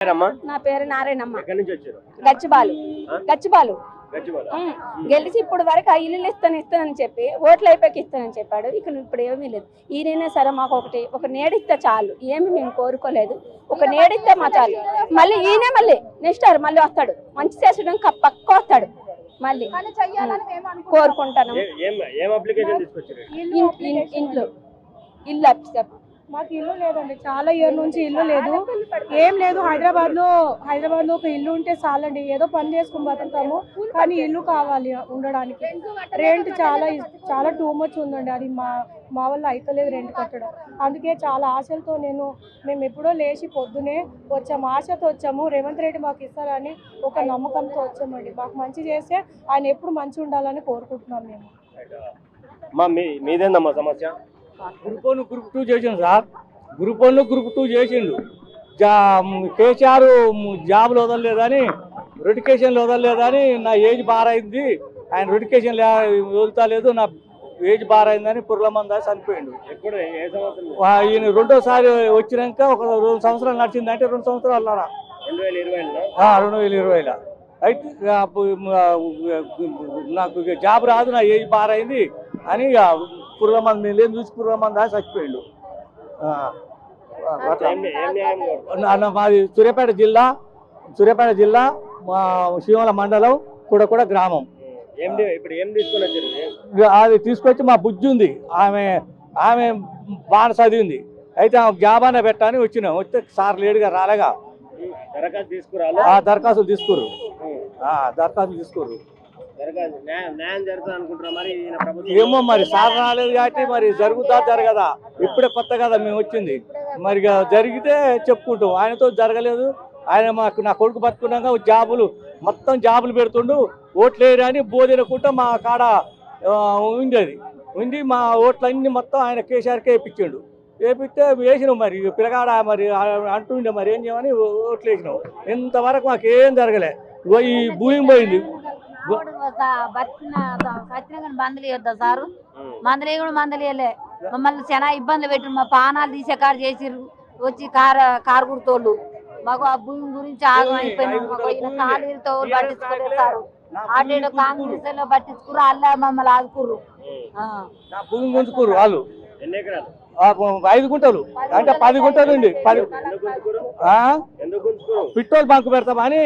నా పేరు నారాయణమ్మ. గచ్చిబాలు గెలిచి ఇప్పుడు వరకు ఆ ఇల్లు ఇస్తానని చెప్పి ఓట్లు అయిపోయి ఇస్తానని చెప్పాడు. ఇప్పుడు ఏమీ లేదు. ఈయనైనా సరే మాకు ఒక నేడిస్తే చాలు, ఏమి మేము కోరుకోలేదు. ఒక నేడిస్తే మా చాలు. మళ్ళీ ఈయనే మళ్ళీ నెక్స్ట్ మళ్ళీ వస్తాడు, మంచి చేసడం పక్క వస్తాడు. మళ్ళీ కోరుకుంటాను. ఇల్లు మాకు ఇల్లు లేదండి, చాలా ఇయర్ నుంచి ఇల్లు లేదు, ఏం లేదు. హైదరాబాద్ లో ఒక ఇల్లు ఉంటే చాలండి, ఏదో పని చేసుకుని బతుకుతాము. కానీ ఇల్లు కావాలి ఉండడానికి. రెంట్ చాలా టూ మచ్ ఉందండి. అది మా వల్ల అయితలేదు రెంట్ కట్టడం. అందుకే చాలా ఆశలతో మేము ఎప్పుడో లేచి పొద్దునే వచ్చాము, ఆశతో వచ్చాము. రేవంత్ రెడ్డి మాకు ఇస్తారని ఒక నమ్మకంతో వచ్చామండి. మాకు మంచి చేస్తే ఆయన ఎప్పుడు మంచి ఉండాలని కోరుకుంటున్నాం మేము. మీదేందమ్మా సమస్య? గ్రూప్ 1 గ్రూప్ 2 చేసిండు సార్. గ్రూప్ 1 గ్రూప్ 2 చేసిండు. కేసీఆర్ జాబులు వదలలేదని, నోటిఫికేషన్లు వదలలేదని, నా ఏజ్ బారైంది, ఆయన నోటిఫికేషన్ వదులుతలేదు, నా ఏజ్ బారైందని పుర్లమందా చనిపోయిండు. ఈయన రెండోసారి వచ్చినాక ఒక 2 సంవత్సరాలు నడిచిందంటే 2 సంవత్సరాలు అన్నారా 2020లో. అయితే నాకు జాబ్ రాదు, నా ఏజ్ బారైంది అని పుర్లమంది నేను చూసి పుర్లమందా చచ్చిపోయిండు. మాది సూర్యాపేట జిల్లా మా శివల మండలం కూడా గ్రామం. అది తీసుకొచ్చి మా బుజ్జి ఉంది, ఆమె బాగా చదివింది. అయితే ఆమె జాబాన పెట్టని వచ్చినాం. వస్తే సార్ లేడుగా రాలేగా, దరఖాస్తులు తీసుకురు. ఏమో మరి సార్ రాలేదు కాబట్టి మరి జరుగుతా జరగదా, ఇప్పుడే కొత్త కదా మేము వచ్చింది. మరి జరిగితే చెప్పుకుంటాం. ఆయనతో జరగలేదు. ఆయన నా కొడుకు బతుకున్నాక మొత్తం జాబులు పెడుతుండు. ఓట్లు వేయడానికి బోధినకుంటా మా కాడ ఉంది. మా ఓట్లన్నీ మొత్తం ఆయన కేసీఆర్కే వేయించాడు. వేపిస్తే వేసినాం. మరి పిల్లగాడ మరి అంటుండే మరి ఏం చేయమని ఓట్లు వేసినాం. ఇంతవరకు మాకేం జరగలే. ఈ భూమి పోయింది. మందులు ఇవ్వద్దా సారు? మందులు కూడా మందులు ఇవ్వలే. మమ్మల్ని చాలా ఇబ్బందులు పెట్టిరు. మా పానాలు తీసే కారు చేసిర్రు. వచ్చి కారు గుర్తోళ్ళు మాకు ఆ భూమి గురించి ఆగం అయిపోయినారు. ఖాళీలతో పట్టించుకోలేరు. ఆటేడు కాంగ్రెస్ లో పట్టించుకురు, అల్లా మమ్మల్ని ఆదుకుర్రు. భూమి గుంజుకుర్రు వాళ్ళు. 5 గుంటలు అంటే 10 గుంటలు ఉండి పెట్రోల్ బంక్ పెడతామని,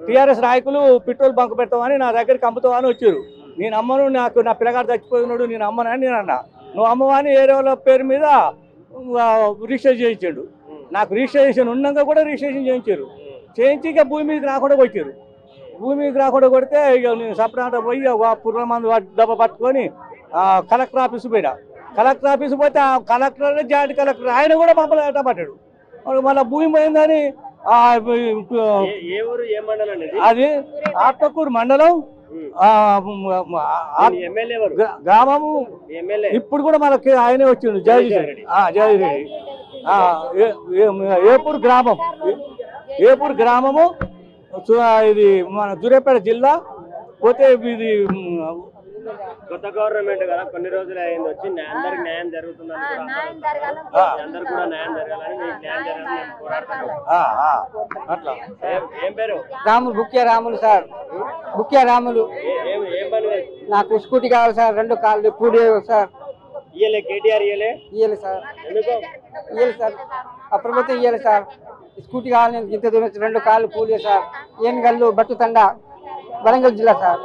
టీఆర్ఎస్ నాయకులు పెట్రోల్ బంక్ పెడతామని నా దగ్గరికి అమ్ముతామని వచ్చారు. నేను అమ్మను, నా పిల్లగాడు చచ్చిపోయినాడు, నేను అమ్మనని నేను అన్నా. నువ్వు అమ్మవాని వేరే వాళ్ళ పేరు మీద రిజిస్టర్ చేయించాడు. నాకు రిజిస్ట్రేషన్ ఉన్నాక కూడా రిజిస్ట్రేషన్ చేయించారు. చేయించి ఇక భూమి మీదకి రాకుండా కొట్టారు. భూమి మీదకి రాకుండా కొడితే ఇక నేను సపరేట్ పోయి పుర్రమంది డబ్బా పట్టుకొని కలెక్టర్ ఆఫీసు పోయినా. కలెక్టర్ ఆఫీసు పోతే ఆ కలెక్టర్ జాయింట్ కలెక్టర్ ఆయన కూడా మమ్మల్ని ఎట్ట పట్టాడు. మళ్ళీ భూమి పోయిందని అది ఆత్మకూరు మండలం గ్రామము. ఇప్పుడు కూడా మనకి ఆయనే వచ్చిండు, జయరెడ్డి. ఏపూర్ గ్రామము. ఇది మన సూర్యాపేట జిల్లా. పోతే ఇది కొత్త గవర్నమెంట్ కదా, కొన్ని రోజులు అయింది వచ్చి. అందరికి న్యాయం జరుగుతుంది, అందరు కూడా న్యాయం జరగాలని, న్యాయం జరగాలని అట్లా. ఏం పేరు? రాములు, బుక్యా రాములు సార్. బుక్యా రాములు. ఏం పని? నాకు స్కూటీ కావాలి సార్, 2 కాళ్ళు పూడి సార్. కేటీఆర్ ఇయ్యలే సార్. ఎందుకు ఇయ్యలే సార్? అప్పుడైతే ఇయ్యలే సార్. స్కూటీ కావాలి, ఇంత దూరం 2 కాళ్ళు పూడి సార్. ఏనుగల్లు బట్టుతండ, వరంగల్ జిల్లా సార్.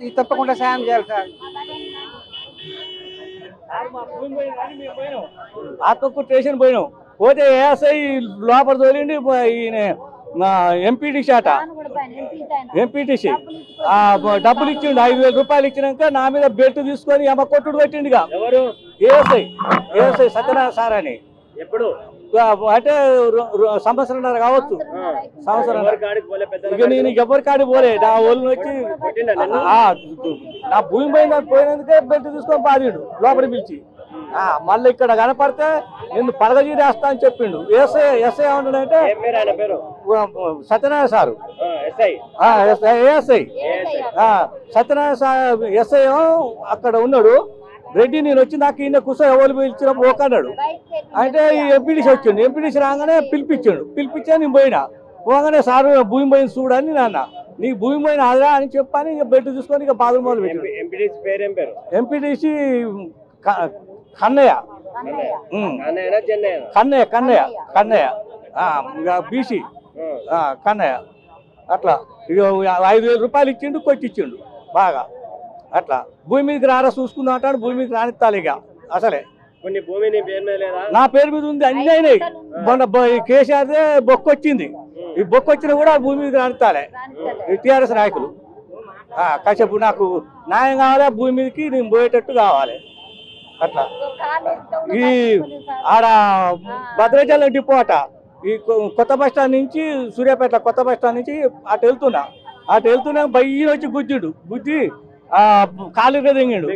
ఇది తప్పకుండా సాయం చేయాలి సార్. ఆత్మకూరు స్టేషన్ పోయినాం. పోతే ఏఎస్ఐ లోపల తోలిండి. ఈయన ఎంపీటీసీ డబ్బులు ఇచ్చిండు. 5,000 రూపాయలు ఇచ్చినాక నా మీద బెల్ట్ తీసుకొని అమ్మ కొట్టుడు పెట్టిండుగా. ఎవరు? ఏఎస్ఐ సత్యనారాయణ సార్ అని. ఎప్పుడు అంటే సంవత్సరంన్నర కావచ్చు. ఇక నేను ఎవరి కాడికి పోలే. నా ఒళ్ళు వచ్చి నా భూమి పోయినందుకే బెల్ట్ తీసుకొని బాధిండు, లోపలికి పిలిచి. మళ్ళీ ఇక్కడ కనపడితే నేను పడగజీరేస్తా అని చెప్పిండు. ఎస్ఐ ఏమంటాడంటే Satyanarayana sir. ASI Satyanarayana sir SI అక్కడ ఉన్నాడు. రెడ్డి నేను వచ్చి నాకు ఈయన కూర్చో ఎవరు పిలిచిన పోకన్నాడు. అంటే ఈ ఎంపీడీసీ వచ్చిండు. ఎంపీడీసీ రాగానే పిలిపించా నేను పోయినా. పోగానే సార్ భూమి పోయింది చూడని నాన్న నీకు భూమి పోయిన ఆదరా అని చెప్పని ఇక బెడ్ తీసుకొని ఇక బాధలు మొదలు పెట్టాడు. ఎంపీడీసీ పేరు ఏం పేరు? ఎంపీడీసీ కన్నయ్య. కన్నయ్య ఇక బీసీ కన్నయ్య. అట్లా ఇక 5,000 రూపాయలు ఇచ్చిండు, కొట్టిచ్చిండు బాగా. అట్లా భూమి మీదకి రారా చూసుకుందాం అంటాడు. భూమి మీదకి రానిస్తాను ఇక అసలే. కొన్ని భూమి నీ పేరు మీద లేదా? నా పేరు మీద ఉంది, అన్ని అయినాయి. మొన్న కేసీఆర్దే బొక్క వచ్చింది. ఈ బొక్క వచ్చినా కూడా భూమి మీద రానిస్తాలే ఈ టీఆర్ఎస్ నాయకులు. కాసేపు నాకు న్యాయం కావాలి, భూమి మీదకి నేను పోయేటట్టు కావాలి. అట్లా ఈ ఆడ భద్రాచలం డిపో అట ఈ కొత్త బస్ స్టాండ్ నుంచి సూర్యాపేట కొత్త బస్ స్టాండ్ నుంచి అటు వెళ్తున్నా బయ్యి వచ్చి గుజ్జి కాలు దింగిండు.